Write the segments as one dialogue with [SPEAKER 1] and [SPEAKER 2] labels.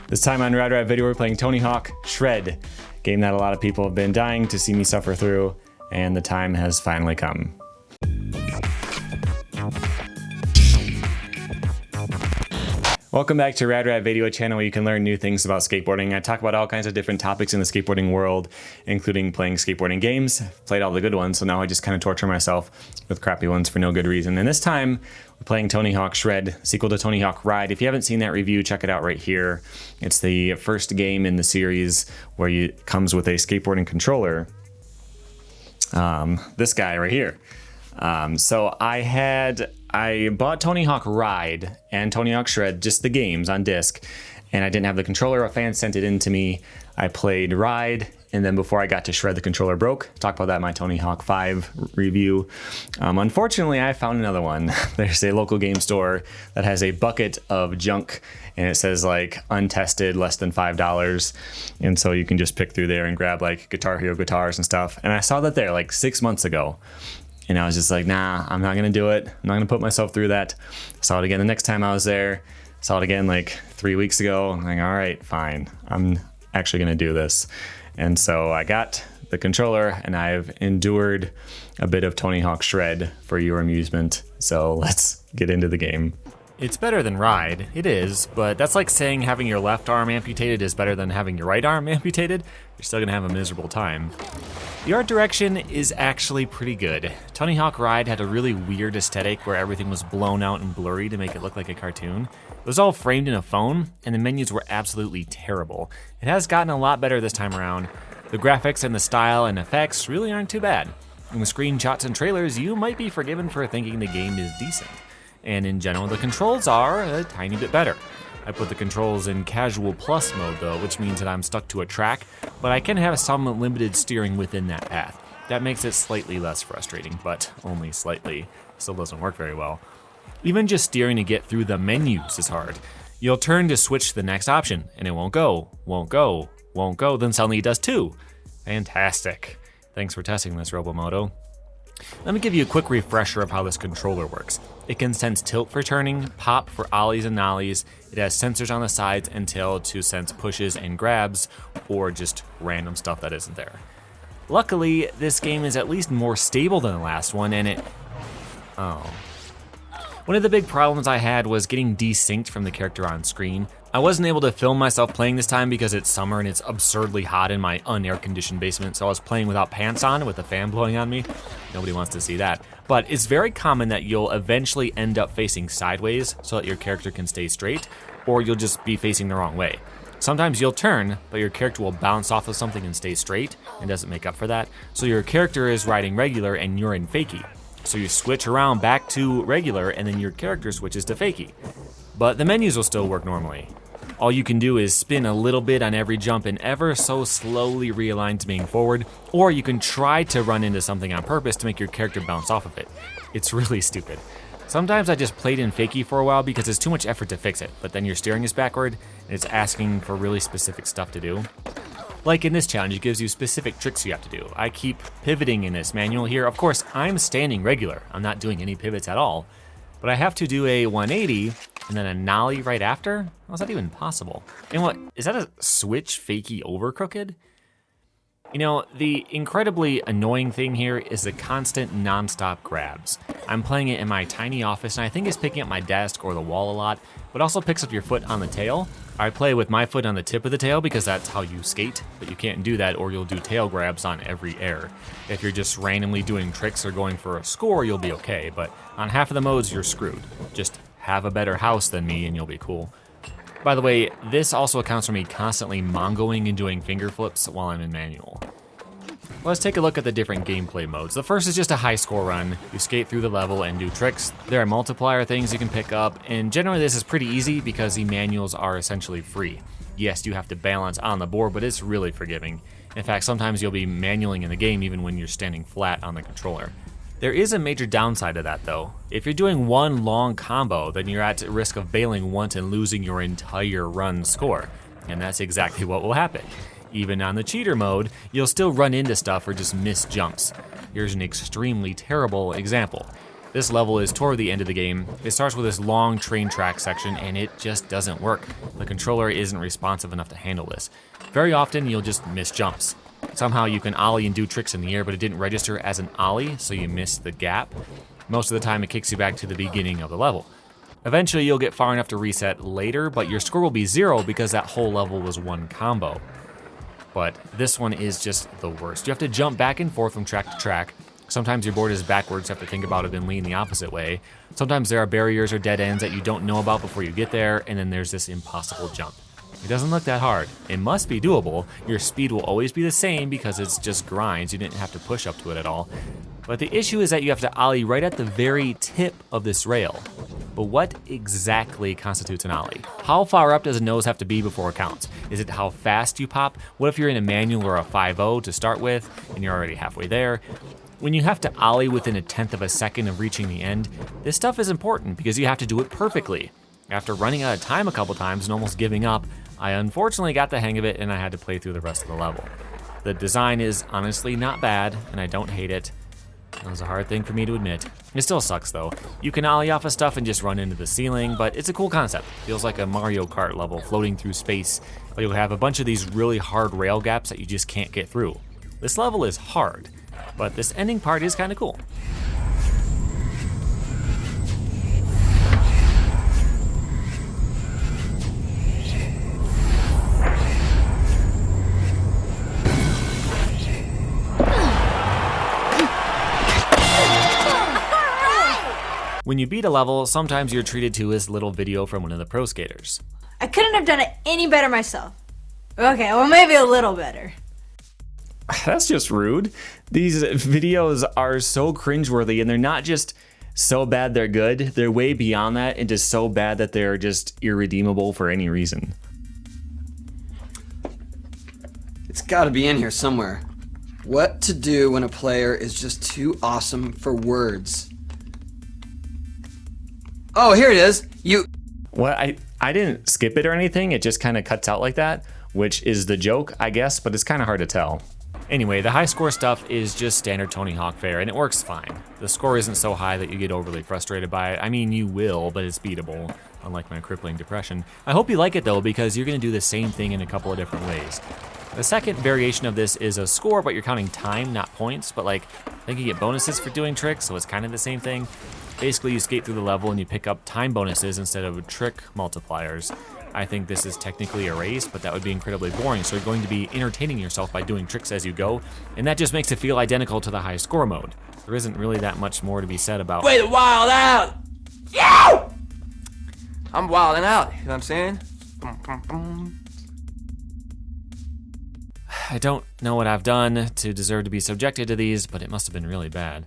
[SPEAKER 1] This time on Rad Rad Video, we're playing Tony Hawk Shred, game that a lot of people have been dying to see me suffer through, and the time has finally come. Welcome back to Rad Rad Video channel, where you can learn new things about skateboarding. I talk about all kinds of different topics in the skateboarding world, including playing skateboarding games. I've played all the good ones, so now I just kind of torture myself with crappy ones for no good reason. And this time, we're playing Tony Hawk Shred, sequel to Tony Hawk Ride. If you haven't seen that review, check it out right here. It's the first game in the series where it comes with a skateboarding controller. This guy right here. So I bought Tony Hawk Ride and Tony Hawk Shred, just the games on disc, and I didn't have the controller. A fan sent it in to me. I played Ride, and then before I got to Shred, the controller broke. Talk about that in my Tony Hawk 5 review. Unfortunately, I found another one. There's a local game store that has a bucket of junk, and it says like untested, less than $5. And so you can just pick through there and grab like Guitar Hero guitars and stuff. And I saw that there like 6 months ago. And I was just like, nah, I'm not going to do it. I'm not going to put myself through that. Saw it again the next time I was there. Saw it again like 3 weeks ago. I'm like, all right, fine. I'm actually going to do this. And so I got the controller, and I've endured a bit of Tony Hawk Shred for your amusement. So let's get into the game.
[SPEAKER 2] It's better than Ride, it is, but that's like saying having your left arm amputated is better than having your right arm amputated. You're still gonna have a miserable time. The art direction is actually pretty good. Tony Hawk Ride had a really weird aesthetic where everything was blown out and blurry to make it look like a cartoon. It was all framed in a phone, and the menus were absolutely terrible. It has gotten a lot better this time around. The graphics and the style and effects really aren't too bad. In the screenshots and trailers, you might be forgiven for thinking the game is decent. And in general, the controls are a tiny bit better. I put the controls in casual plus mode though, which means that I'm stuck to a track, but I can have some limited steering within that path. That makes it slightly less frustrating, but only slightly. Still doesn't work very well. Even just steering to get through the menus is hard. You'll turn to switch to the next option, and it won't go, then suddenly it does too. Fantastic. Thanks for testing this, Robomoto. Let me give you a quick refresher of how this controller works. It can sense tilt for turning, pop for ollies and nollies. It has sensors on the sides and tail to sense pushes and grabs, or just random stuff that isn't there. Luckily, this game is at least more stable than the last one, and one of the big problems I had was getting desynced from the character on screen. I wasn't able to film myself playing this time because it's summer and it's absurdly hot in my unair-conditioned basement, so I was playing without pants on with the fan blowing on me. Nobody wants to see that. But it's very common that you'll eventually end up facing sideways so that your character can stay straight, or you'll just be facing the wrong way. Sometimes you'll turn, but your character will bounce off of something and stay straight and doesn't make up for that, so your character is riding regular and you're in fakie. So you switch around back to regular and then your character switches to fakie. But the menus will still work normally. All you can do is spin a little bit on every jump and ever so slowly realign to being forward, or you can try to run into something on purpose to make your character bounce off of it. It's really stupid. Sometimes I just played in fakie for a while because it's too much effort to fix it, but then your steering is backward and it's asking for really specific stuff to do. Like in this challenge, it gives you specific tricks you have to do. I keep pivoting in this manual here. Of course, I'm standing regular. I'm not doing any pivots at all. But I have to do a 180 and then a nollie right after? How's that even possible? And what, is that a switch fakie over crooked? You know, the incredibly annoying thing here is the constant non-stop grabs. I'm playing it in my tiny office, and I think it's picking up my desk or the wall a lot, but also picks up your foot on the tail. I play with my foot on the tip of the tail because that's how you skate, but you can't do that or you'll do tail grabs on every air. If you're just randomly doing tricks or going for a score, you'll be okay, but on half of the modes, you're screwed. Just have a better house than me and you'll be cool. By the way, this also accounts for me constantly mongoing and doing finger flips while I'm in manual. Let's take a look at the different gameplay modes. The first is just a high score run. You skate through the level and do tricks. There are multiplier things you can pick up, and generally this is pretty easy because the manuals are essentially free. Yes, you have to balance on the board, but it's really forgiving. In fact, sometimes you'll be manualing in the game even when you're standing flat on the controller. There is a major downside to that though. If you're doing one long combo, then you're at risk of bailing once and losing your entire run score. And that's exactly what will happen. Even on the cheater mode, you'll still run into stuff or just miss jumps. Here's an extremely terrible example. This level is toward the end of the game. It starts with this long train track section, and it just doesn't work. The controller isn't responsive enough to handle this. Very often, you'll just miss jumps. Somehow you can ollie and do tricks in the air, but it didn't register as an ollie, so you miss the gap. Most of the time, it kicks you back to the beginning of the level. Eventually, you'll get far enough to reset later, but your score will be 0 because that whole level was one combo. But this one is just the worst. You have to jump back and forth from track to track. Sometimes your board is backwards, you have to think about it and lean the opposite way. Sometimes there are barriers or dead ends that you don't know about before you get there, and then there's this impossible jump. It doesn't look that hard. It must be doable. Your speed will always be the same because it's just grinds. You didn't have to push up to it at all. But the issue is that you have to ollie right at the very tip of this rail. But what exactly constitutes an ollie? How far up does a nose have to be before it counts? Is it how fast you pop? What if you're in a manual or a 5.0 to start with and you're already halfway there? When you have to ollie within 1/10 of a second of reaching the end, this stuff is important because you have to do it perfectly. After running out of time a couple times and almost giving up, I unfortunately got the hang of it and I had to play through the rest of the level. The design is honestly not bad and I don't hate it. That was a hard thing for me to admit. It still sucks though. You can ollie off of stuff and just run into the ceiling, but it's a cool concept. Feels like a Mario Kart level floating through space, but you'll have a bunch of these really hard rail gaps that you just can't get through. This level is hard, but this ending part is kind of cool. When you beat a level, sometimes you're treated to this little video from one of the pro skaters.
[SPEAKER 3] I couldn't have done it any better myself. Okay, well maybe a little better.
[SPEAKER 1] That's just rude. These videos are so cringeworthy, and they're not just so bad they're good. They're way beyond that and just so bad that they're just irredeemable for any reason.
[SPEAKER 4] It's gotta be in here somewhere. What to do when a player is just too awesome for words. Oh, here it is.
[SPEAKER 1] Well, I didn't skip it or anything. It just kind of cuts out like that, which is the joke, I guess, but it's kind of hard to tell.
[SPEAKER 2] Anyway, the high score stuff is just standard Tony Hawk fare, and it works fine. The score isn't so high that you get overly frustrated by it. I mean, you will, but it's beatable, unlike my crippling depression. I hope you like it, though, because you're going to do the same thing in a couple of different ways. The second variation of this is a score, but you're counting time, not points, but I think you get bonuses for doing tricks, so it's kind of the same thing. Basically, you skate through the level and you pick up time bonuses instead of trick multipliers. I think this is technically a race, but that would be incredibly boring, so you're going to be entertaining yourself by doing tricks as you go, and that just makes it feel identical to the high score mode. There isn't really that much more to be said about—
[SPEAKER 5] Way to wild out! Yeah! I'm wilding out, you know what I'm saying?
[SPEAKER 2] I don't know what I've done to deserve to be subjected to these, but it must have been really bad.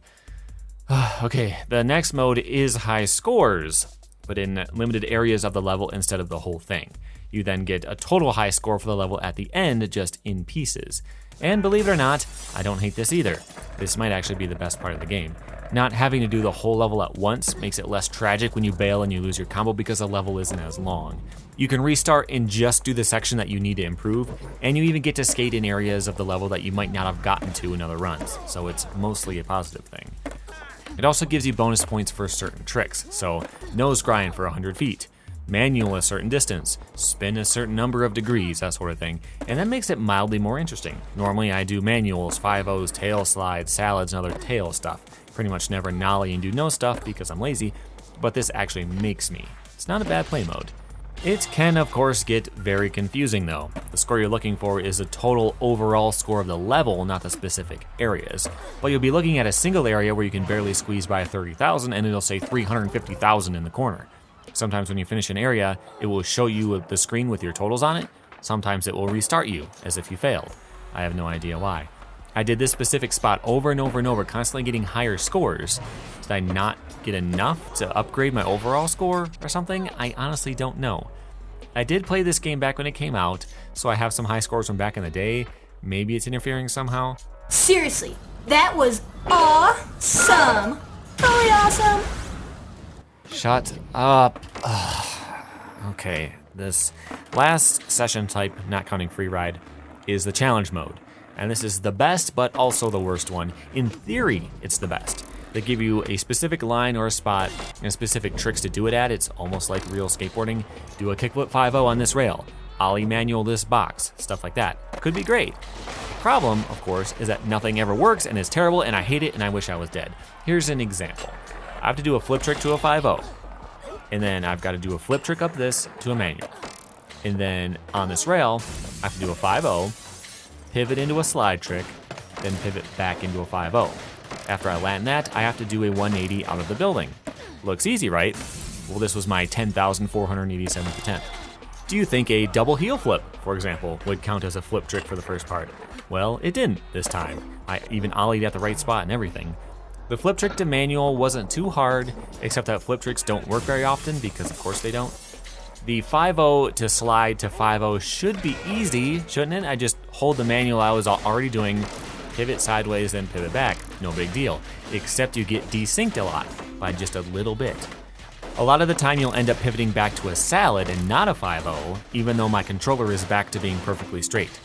[SPEAKER 2] Okay, the next mode is high scores, but in limited areas of the level instead of the whole thing. You then get a total high score for the level at the end, just in pieces. And believe it or not, I don't hate this either. This might actually be the best part of the game. Not having to do the whole level at once makes it less tragic when you bail and you lose your combo because the level isn't as long. You can restart and just do the section that you need to improve, and you even get to skate in areas of the level that you might not have gotten to in other runs, so it's mostly a positive thing. It also gives you bonus points for certain tricks, so nose grind for 100 feet, manual a certain distance, spin a certain number of degrees, that sort of thing, and that makes it mildly more interesting. Normally I do manuals, 5.0s, tail slides, salads, and other tail stuff. Pretty much never nollie and do no stuff because I'm lazy, but this actually makes me. It's not a bad play mode. It can, of course, get very confusing though. The score you're looking for is the total overall score of the level, not the specific areas. But you'll be looking at a single area where you can barely squeeze by 30,000 and it'll say 350,000 in the corner. Sometimes when you finish an area, it will show you the screen with your totals on it. Sometimes it will restart you as if you failed. I have no idea why. I did this specific spot over and over and over, constantly getting higher scores. Did I not get enough to upgrade my overall score or something? I honestly don't know. I did play this game back when it came out, so I have some high scores from back in the day. Maybe it's interfering somehow.
[SPEAKER 3] Seriously, that was awesome. Really awesome.
[SPEAKER 2] Shut up. Okay, this last session type, not counting free ride, is the challenge mode. And this is the best, but also the worst one. In theory, it's the best. They give you a specific line or a spot and specific tricks to do it at. It's almost like real skateboarding. Do a kickflip 5-0 on this rail, ollie manual this box, stuff like that. Could be great. The problem, of course, is that nothing ever works and it's terrible and I hate it and I wish I was dead. Here's an example. I have to do a flip trick to a 5-0. And then I've got to do a flip trick up this to a manual. And then on this rail, I have to do a 5-0, pivot into a slide trick, then pivot back into a 5-0. After I land that, I have to do a 180 out of the building. Looks easy, right? Well, this was my 10,487th attempt. Do you think a double heel flip, for example, would count as a flip trick for the first part? Well, it didn't this time. I even ollied at the right spot and everything. The flip trick to manual wasn't too hard, except that flip tricks don't work very often because of course they don't. The 5-0 to slide to 5-0 should be easy, shouldn't it? I just hold the manual I was already doing, pivot sideways, then pivot back. No big deal, except you get desynced a lot by just a little bit. A lot of the time you'll end up pivoting back to a salad and not a 5-0, even though my controller is back to being perfectly straight.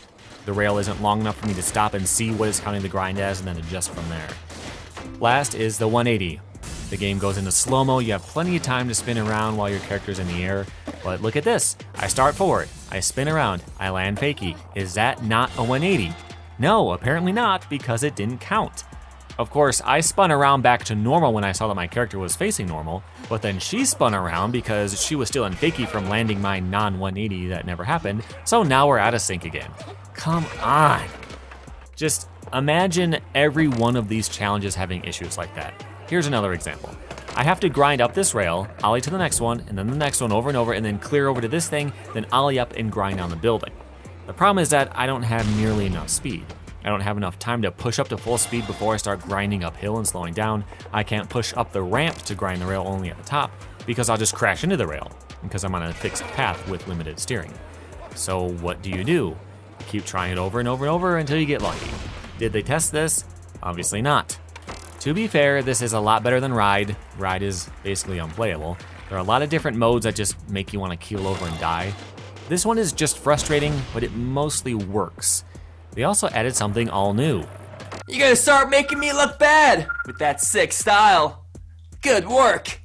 [SPEAKER 2] The rail isn't long enough for me to stop and see what is counting the grind as and then adjust from there. Last is the 180. The game goes into slow-mo, you have plenty of time to spin around while your character's in the air, but look at this. I start forward, I spin around, I land fakie. Is that not a 180? No, apparently not, because it didn't count. Of course, I spun around back to normal when I saw that my character was facing normal, but then she spun around because she was still in fakie from landing my non-180 that never happened, so now we're out of sync again. Come on. Just imagine every one of these challenges having issues like that. Here's another example. I have to grind up this rail, ollie to the next one, and then the next one over and over, and then clear over to this thing, then ollie up and grind down the building. The problem is that I don't have nearly enough speed. I don't have enough time to push up to full speed before I start grinding uphill and slowing down. I can't push up the ramp to grind the rail only at the top because I'll just crash into the rail because I'm on a fixed path with limited steering. So what do? You keep trying it over and over and over until you get lucky. Did they test this? Obviously not. To be fair, this is a lot better than Ride. Ride is basically unplayable. There are a lot of different modes that just make you want to keel over and die. This one is just frustrating, but it mostly works. They also added something all new.
[SPEAKER 5] You gotta start making me look bad with that sick style. Good work.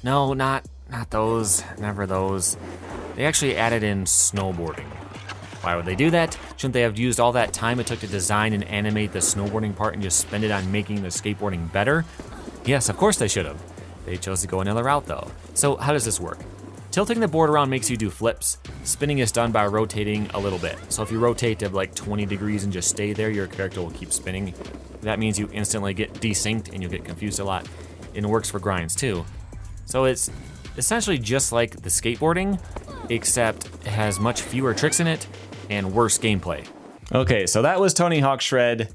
[SPEAKER 2] No, not those. Never those. They actually added in snowboarding. Why would they do that? Shouldn't they have used all that time it took to design and animate the snowboarding part and just spend it on making the skateboarding better? Yes, of course they should have. They chose to go another route though. So how does this work? Tilting the board around makes you do flips. Spinning is done by rotating a little bit. So if you rotate to like 20 degrees and just stay there, your character will keep spinning. That means you instantly get desynced and you'll get confused a lot. And it works for grinds too. So it's essentially just like the skateboarding, except it has much fewer tricks in it and worse gameplay.
[SPEAKER 1] Okay, so that was Tony Hawk Shred,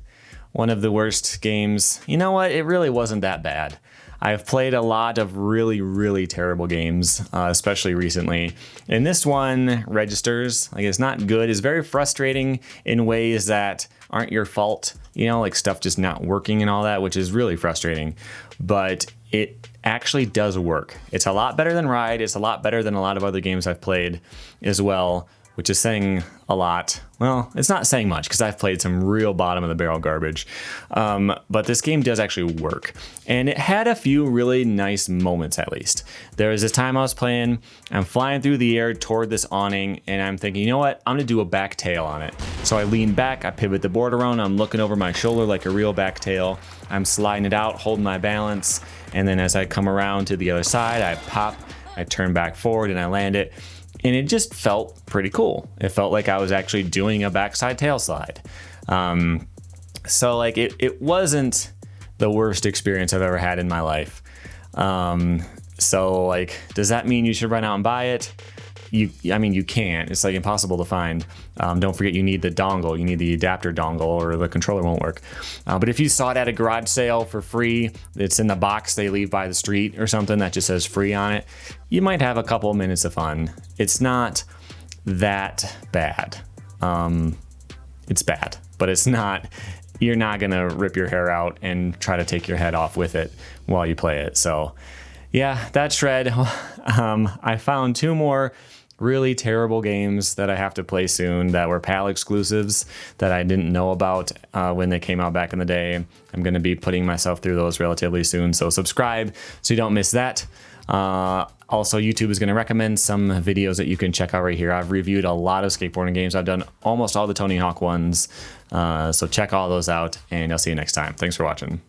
[SPEAKER 1] one of the worst games. You know what? It really wasn't that bad. I've played a lot of really, really terrible games, especially recently. And this one registers. Like, it's not good. It's very frustrating in ways that aren't your fault. You know, like stuff just not working and all that, which is really frustrating. But it actually does work. It's a lot better than Ride. It's a lot better than a lot of other games I've played as well, which is saying a lot. Well, it's not saying much because I've played some real bottom of the barrel garbage. But this game does actually work. And it had a few really nice moments, at least. There was this time I was playing, I'm flying through the air toward this awning, and I'm thinking, you know what? I'm gonna do a back tail on it. So I lean back, I pivot the board around, I'm looking over my shoulder like a real back tail. I'm sliding it out, holding my balance, and then as I come around to the other side, I pop, I turn back forward, and I land it. And it just felt pretty cool. It felt like I was actually doing a backside tail slide. So like it wasn't the worst experience I've ever had in my life. So like, does that mean you should run out and buy it? I mean, you can't. It's like impossible to find. Don't forget you need the dongle. You need the adapter dongle or the controller won't work. But if you saw it at a garage sale for free, it's in the box they leave by the street or something that just says free on it, you might have a couple of minutes of fun. It's not that bad. It's bad, but it's not, you're not gonna rip your hair out and try to take your head off with it while you play it. So yeah, that's Shred. I found two more really terrible games that I have to play soon that were PAL exclusives that I didn't know about when they came out back in the day. I'm going to be putting myself through those relatively soon, so subscribe so you don't miss that. Also, YouTube is going to recommend some videos that you can check out right here. I've reviewed a lot of skateboarding games. I've done almost all the Tony Hawk ones, so check all those out, and I'll see you next time. Thanks for watching.